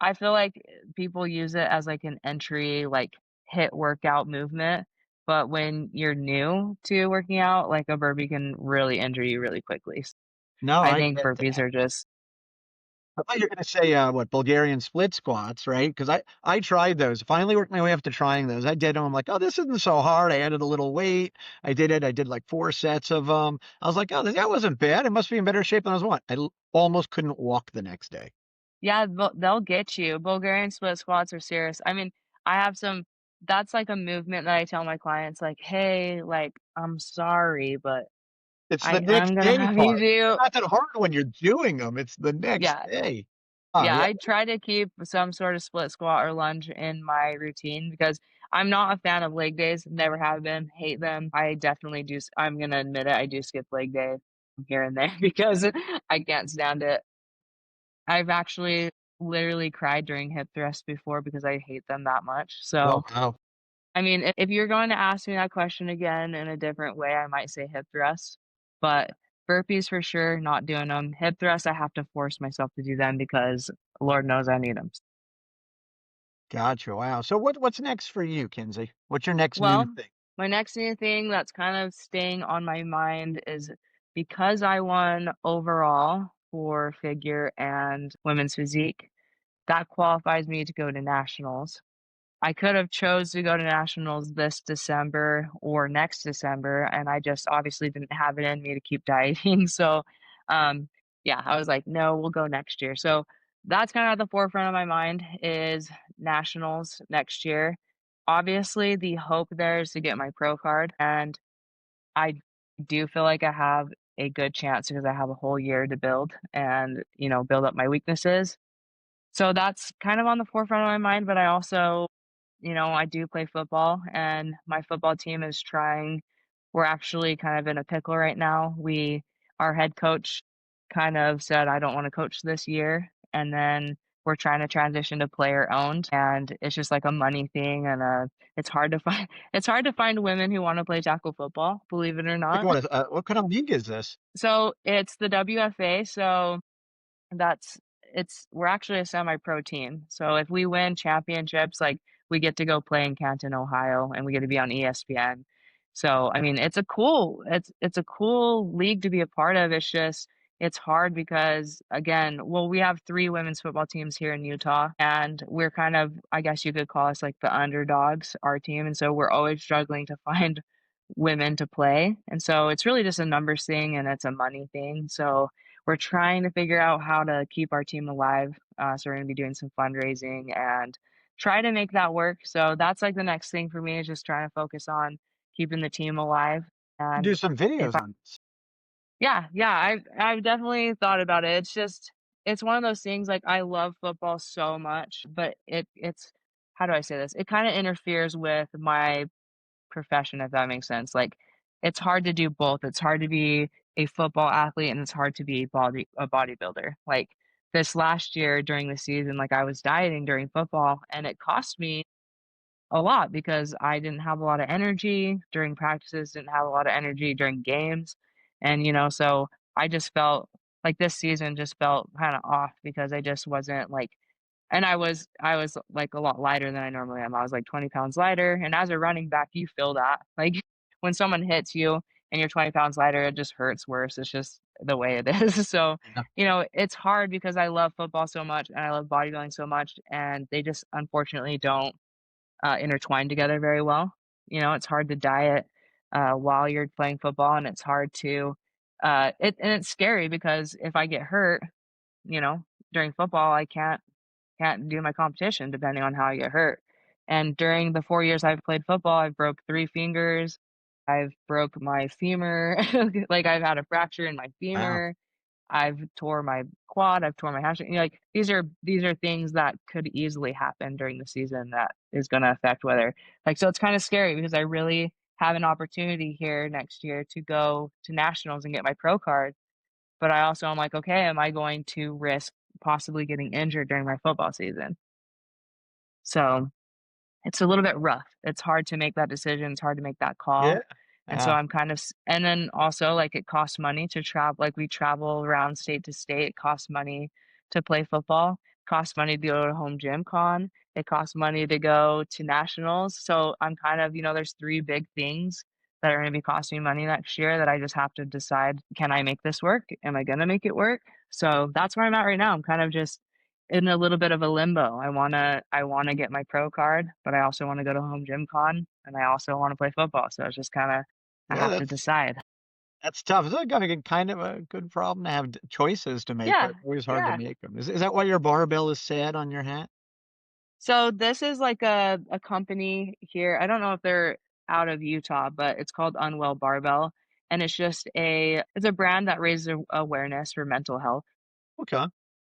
I feel like people use it as, like, an entry, like, hit workout movement, but when you're new to working out, like, a burpee can really injure you really quickly. No, I I think get burpees that. are just I thought you were gonna say what, Bulgarian split squats, right? Because I tried those. Finally worked my way up to trying those. I did them. I'm like, oh, this isn't so hard. I added a little weight. I did it. I did like 4 sets of them. I was like, oh, that wasn't bad. I must be in better shape than I was want. Almost couldn't walk the next day. yeah, they'll get you. Bulgarian split squats are serious. I mean, I have some that's like a movement that I tell my clients, like, "Hey, like, I'm sorry, but It's the I'm next gonna day have you part. They're do." not that hard when you're doing them. It's the next Yeah. day. Oh Yeah, yeah. I try to keep some sort of split squat or lunge in my routine because I'm not a fan of leg days, never have been, hate them. I definitely do I'm gonna admit it, I do skip leg day here and there because I can't stand it. I've actually literally cried during hip thrusts before because I hate them that much. Oh So, wow. I mean, if you're going to ask me that question again in a different way, I might say hip thrusts, but burpees for sure, not doing them. Hip thrusts, I have to force myself to do them because Lord knows I need them. Gotcha. Wow. So what's next for you, Kinsey? What's your next new Well, thing? my next new thing that's kind of staying on my mind is because I won overall for figure and women's physique, that qualifies me to go to nationals. I could have chose to go to nationals this December or next December, and I just obviously didn't have it in me to keep dieting. So, um, yeah, I was like, no, we'll go next year. So that's kind of at the forefront of my mind is nationals next year. Obviously, the hope there is to get my pro card, and I do feel like I have a good chance because I have a whole year to build and, build up my weaknesses. So that's kind of on the forefront of my mind, but I also I do play football and my football team is trying we're actually kind of in a pickle right now. Our head coach kind of said, I don't want to coach this year. And then we're trying to transition to player owned. And it's just like a money thing. And it's hard to find, it's hard to find women who want to play tackle football, believe it or Like not. what kind of league is this? So it's the WFA. So that's we're actually a semi-pro team. So if we win championships, like, we get to go play in Canton, Ohio, and we get to be on ESPN. So, I mean, it's a cool league to be a part of. It's just it's hard because again, well, we have 3 women's football teams here in Utah, and we're kind of, I guess you could call us like the underdogs, our team, and so we're always struggling to find women to play. And so it's really just a numbers thing and it's a money thing. So we're trying to figure out how to keep our team alive. So we're going to be doing some fundraising and try to make that work. So that's like the next thing for me is just trying to focus on keeping the team alive. Do And some if videos I, on this. yeah, I've definitely thought about it. It's just it's one of those things. Like, I love football so much, but it's how do I say this? It kind of interferes with my profession, if that makes sense. Like, it's hard to do both. It's hard to be a football athlete and it's hard to be a bodybuilder. Like, this last year during the season, like, I was dieting during football and it cost me a lot because I didn't have a lot of energy during practices, didn't have a lot of energy during games. And, so I just felt like this season just felt kind of off because I just wasn't like and I was, like, a lot lighter than I normally am. I was, like, 20 pounds lighter, and as a running back, you feel that. Like, when someone hits you and you're 20 pounds lighter, it just hurts worse. It's just the way it is. So, Yeah. it's hard because I love football so much and I love bodybuilding so much, and they just unfortunately don't, intertwine together very well. It's hard to diet, while you're playing football, and it's hard to, and it's scary because if I get hurt, you know, during football, I can't do my competition depending on how I get hurt. And during the 4 years I've played football, I've broke 3 fingers, I've broke my femur, like, I've had a fracture in my Wow. femur, I've tore my quad, I've torn my hamstring, like, these are things that could easily happen during the season that is gonna affect whether so it's kinda scary because I really have an opportunity here next year to go to nationals and get my pro card, but I also am like, "Okay, am I going to risk possibly getting injured during my football season?" So it's a little bit rough. It's hard to make that decision, it's hard to make that Yeah. call, and so Yeah. I'm kind of s and then also, like, it costs money to travel. Like, we travel around state to state, it costs money to play football, costs money to go to home gym con, it costs money to go to nationals, so I'm kind of there's 3 big things that are gonna be costing me money next year that I just have to decide, "Can I make this work? Am I gonna make it work?" So that's where I'm at right now. I'm kind of just in a little bit of a limbo. I wanna get my pro card, but I also wanna go to home gym con, and I also wanna play football, so it's just kinda I Yeah, have to decide. that's tough. It's like got a kind of a good problem to have choices to make, but Yeah, it's always hard to yeah. make them. Is that why your barbell is sad on your hat? So this is like a company here. I don't know if they're out of Utah, but it's called Unwell Barbell, and it's a brand that raises awareness for mental health. Okay.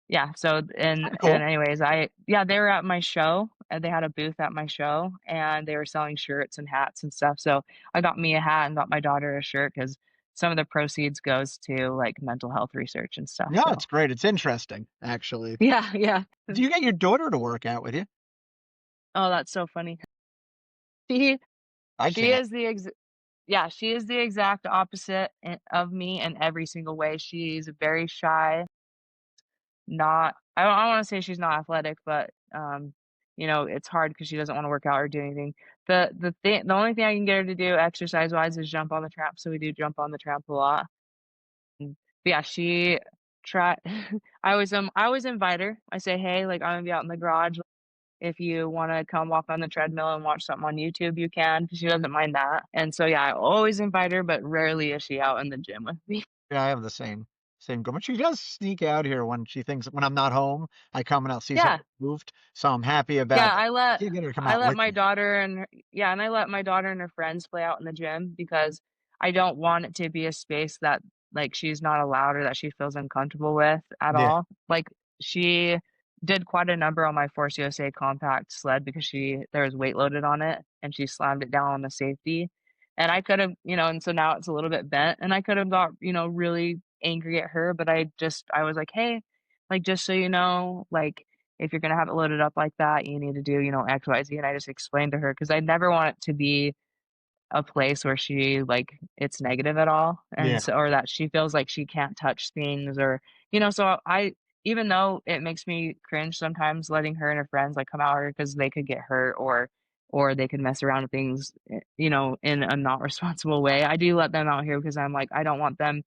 Yeah, so Kind of and cool. anyways, they were at my show, and they had a booth at my show, and they were selling shirts and hats and stuff, so I got me a hat and got my daughter a shirt because some of the proceeds goes to, like, mental health research and stuff, No, so it's great. It's interesting, actually. yeah, yeah. Do you get your daughter to work out with you? Oh, that's so funny. She I she can't. is the ex Yeah, she is the exact opposite of me in every single way. She's very shy. Not I don't wanna say she's not athletic, but, it's hard because she doesn't wanna work out or do anything. The only thing I can get her to do exercise-wise is jump on the tramp, so we do jump on the tramp a lot. But yeah, she try I always invite her. I say, "Hey, like, I'm gonna be out in the garage. If you wanna come walk on the treadmill and watch something on YouTube, you can," 'cause she doesn't mind that. And so, yeah, I always invite her, but rarely is she out in the gym with me. Yeah, I have the same goal, but she does sneak out here when she thinks when I'm not home, I come and I'll see Yeah. something moved, so I'm happy Yeah, about that. I can't get her to come I out let with my me. daughter and her yeah, and I let my daughter and her friends play out in the gym because I don't want it to be a space that, like, she's not allowed or that she feels uncomfortable with at Yeah, all. Like, she did quite a number on my Force USA compact sled because there was weight loaded on it, and she slammed it down on the safety, and I could've and so now it's a little bit bent, and I could've got, really angry at her, but I was like, "Hey, like, just so you know, like, if you're gonna have it loaded up like that, you need to do, X, Y, Z," and I just explained to her because I never want it to be a place where it's negative at all, and yeah, so or that she feels like she can't touch things so I even though it makes me cringe sometimes letting her and her friends, like, come out here because they could get hurt or they could mess around with things, in a not responsible way. I do let them out here because I'm like, I don't want them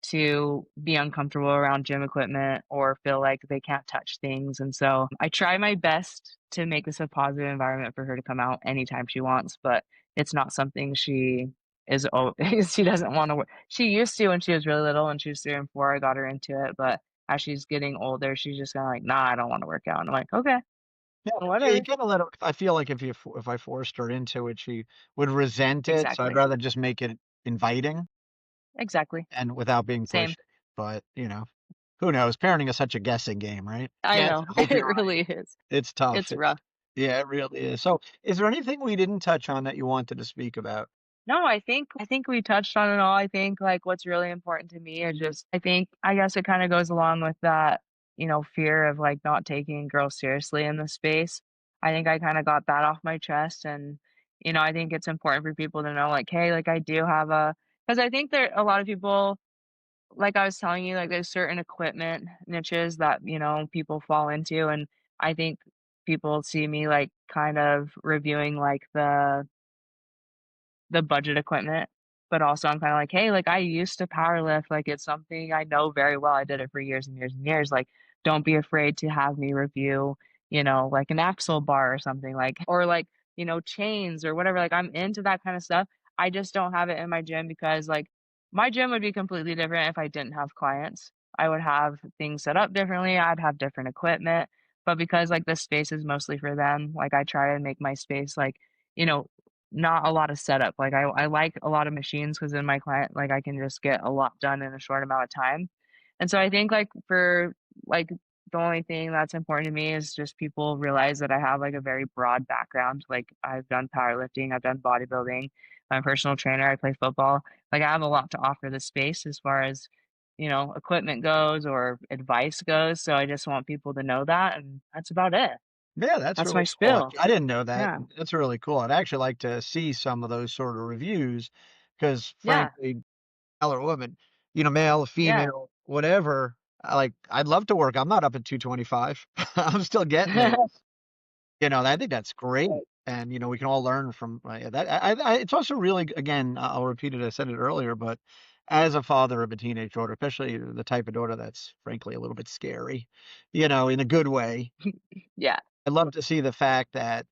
to be uncomfortable around gym equipment or feel like they can't touch things. And so I try my best to make this a positive environment for her to come out anytime she wants, but it's not something she doesn't want to work. She used to when she was really little and she was 3 and 4, I got her into it, but as she's getting older, she's just kind of like, nah, I don't want to work out. And I'm like, okay, yeah, yeah, you whatever. gotta let her I feel like if I forced her into it, she would resent it, so I'd Exactly. rather just make it inviting Exactly. and without being Same. pushy, but, who knows? Parenting is such a guessing game, right? I Guess, know. hope It you're right. really is. It's tough. It's rough. Yeah, it really is. So, is there anything we didn't touch on that you wanted to speak about? No, I think we touched on it all. I think, like, what's really important to me is just I guess it kinda goes along with that, fear of, like, not taking girls seriously in this space. I think I kinda got that off my chest, and, I think it's important for people to know, like, "Hey, like, I do have a." Because I think there a lot of people like I was telling you, like, there's certain equipment niches that, people fall into, and I think people see me, like, kind of reviewing, like, the budget equipment, but also I'm kinda like, "Hey, like, I used to power lift, like, it's something I know very well, I did it for years and years and years, like, don't be afraid to have me review, like, an axle bar or something, like or, like, chains or whatever, like, I'm into that kinda stuff. I just don't have it in my gym because, like, my gym would be completely different if I didn't have clients. I would have things set up differently, I'd have different equipment, but because, like, the space is mostly for them, like, I try to make my space, like, you know, not a lot of setup. Like, I like a lot of machines because then my client like, I can just get a lot done in a short amount of time. And so I think, like, like, the only thing that's important to me is just people realize that I have, like, a very broad background. Like, I've done powerlifting, I've done bodybuilding, I'm a personal trainer, I play football. Like, I have a lot to offer the space as far as, equipment goes or advice goes, so I just want people to know that, and that's about it. Yeah, that's That's my really cool. spiel. I didn't know that. Yeah. That's really cool. I'd actually like to see some of those sort of reviews because Yeah. frankly, male or woman, male, Yeah. female, whatever, I'd love to work. I'm not up at 225. I'm still getting there. I think that's great. And, we can all learn from that. It's also really, again, I'll repeat it. I said it earlier, but as a father of a teenage daughter, especially the type of daughter that's frankly a little bit scary, in a good way, Yeah. I love to see the fact that,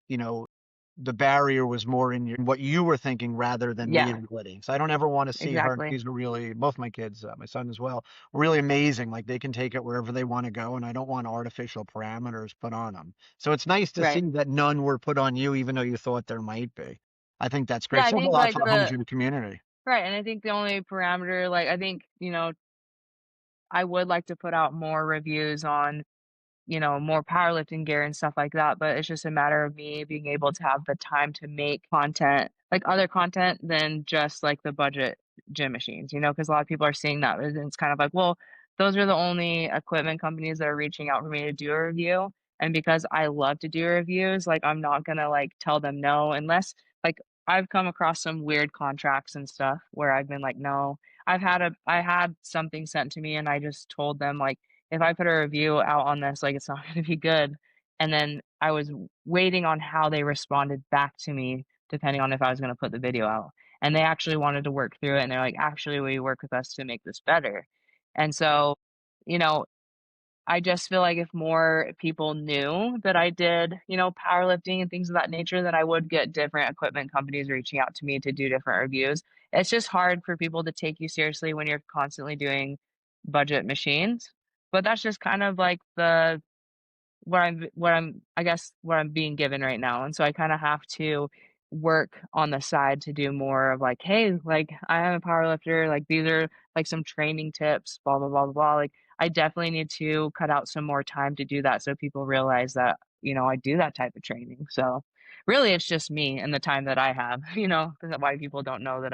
the barrier was more in what you were thinking rather than the Yeah, inputting. So I don't ever want to see her. exactly. These are really both my kids, my son as well, really amazing. Like they can take it wherever they want to go, and I don't want artificial parameters put on them. So it's nice to see Right. that none were put on you, even though you thought there might be. I think that's Yeah, great. I Says a think, lot like, for the home gym community. right, and I think the only parameter, like, I think, I would like to put out more reviews on more powerlifting gear and stuff like that, but it's just a matter of me being able to have the time to make content, like other content than just like the budget gym machines, because a lot of people are seeing that and it's kind of like, well, those are the only equipment companies that are reaching out for me to do a review. And because I love to do reviews, like I'm not gonna like tell them no unless like I've come across some weird contracts and stuff where I've been like, no. I had something sent to me and I just told them like if I put a review out on this, like, it's not gonna be good. And then I was waiting on how they responded back to me, depending on if I was gonna put the video out. And they actually wanted to work through it, and they're like, "Actually, will you work with us to make this better?" And so, you know, I just feel like if more people knew that I did, powerlifting and things of that nature, then I would get different equipment companies reaching out to me to do different reviews. It's just hard for people to take you seriously when you're constantly doing budget machines. But that's just kind of like the I guess, what I'm being given right now, and so I kinda have to work on the side to do more of like, "Hey, like, I am a powerlifter, like, these are, like, some training tips, blah, blah, blah, blah, blah." Like, I definitely need to cut out some more time to do that so people realize that, I do that type of training, so, really, it's just me and the time that I have, that's why people don't know that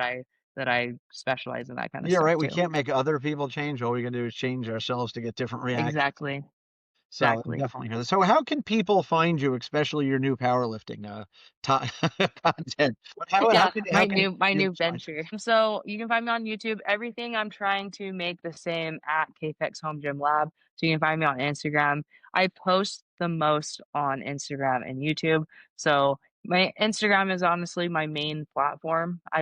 I specialize in that kinda You're stuff right. We too. can't make other people change. All we can do is change ourselves to get different reactions. Exactly, So, I exactly. definitely hear that. So how can people find you, especially your new powerlifting, ti content? How Yeah, can my how can new my new viewers find you? venture. So you can find me on YouTube. Everything I'm trying to make the same at kpexhomegymlab. So you can find me on Instagram. I post the most on Instagram and YouTube. So my Instagram is honestly my main platform. Instagram?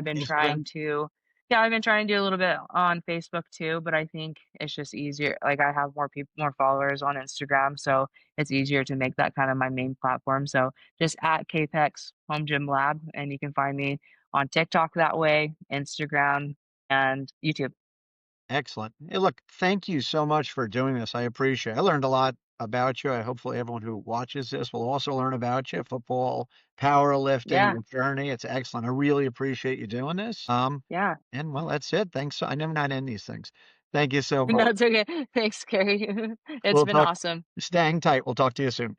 I've been trying to do a little bit on Facebook too, but I think it's just easier. Like I have more followers on Instagram, so it's easier to make that kind of my main platform. So just at kpex home gym lab, and you can find me on TikTok that way, Instagram, and YouTube. Excellent. Hey, look, thank you so much for doing this. I appreciate it. I learned a lot about you. I hopefully everyone who watches this will also learn about you, football, powerlifting, Yeah, your journey. It's excellent. I really appreciate you doing this. yeah. And well, that's it. Thanks. I never not end these things. Thank you so No, much. it's okay. Thanks, Carrie. It's We'll been talk. awesome. Staying tight. We'll talk to you soon.